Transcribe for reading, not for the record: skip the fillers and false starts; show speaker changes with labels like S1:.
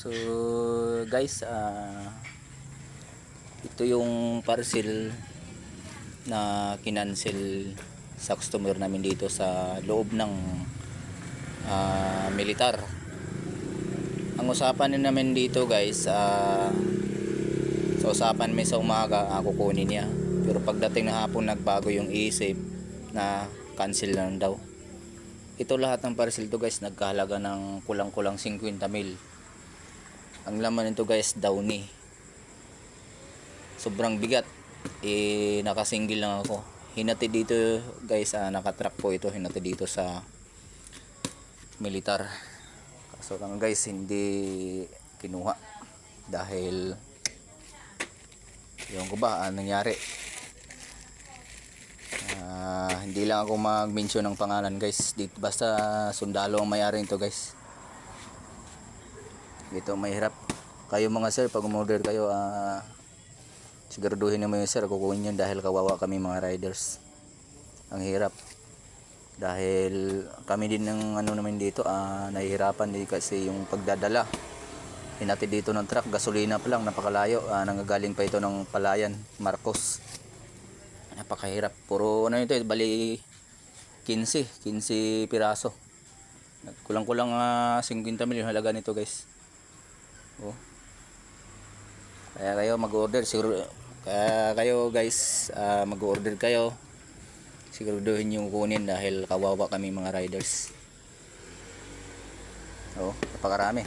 S1: So guys, ito yung parcel na kinancel sa customer namin dito sa loob ng militar. Ang usapan din namin dito guys, sa usapan may sa umaga kukunin niya, pero pagdating ng hapon nagbago yung isip na cancel lang daw. Ito lahat ng parcel to guys nagkahalaga ng kulang-kulang 50,000. Ang laman nito guys, downy. Sobrang bigat. Nakasingle lang ako. Hinati dito guys, nakatrack po ito. Hinati dito sa militar. Kaso lang guys, hindi kinuha. Dahil, yung ko ba, nangyari. Hindi lang ako mag-mention ng pangalan guys. Basta sundalo ang mayari nito guys. Dito mahirap. Kayo mga sir, pag umorder kayo, siguraduhin naman yung sir, kukunin yun dahil kawawa kami mga riders. Ang hirap. Dahil kami din ng naman dito, nahihirapan din kasi yung pagdadala. Hinati dito ng truck, gasolina pa lang, napakalayo. Nanggagaling pa ito ng Palayan, Marcos. Napakahirap. Puro ito, bali 15 piraso. Kulang-kulang 50,000 yung halaga nito guys. Oh. Kaya kayo mag-order, kaya kayo guys, mag-order kayo, siguraduhin yung kunin dahil kawawa kami mga riders. Oh, napakarami.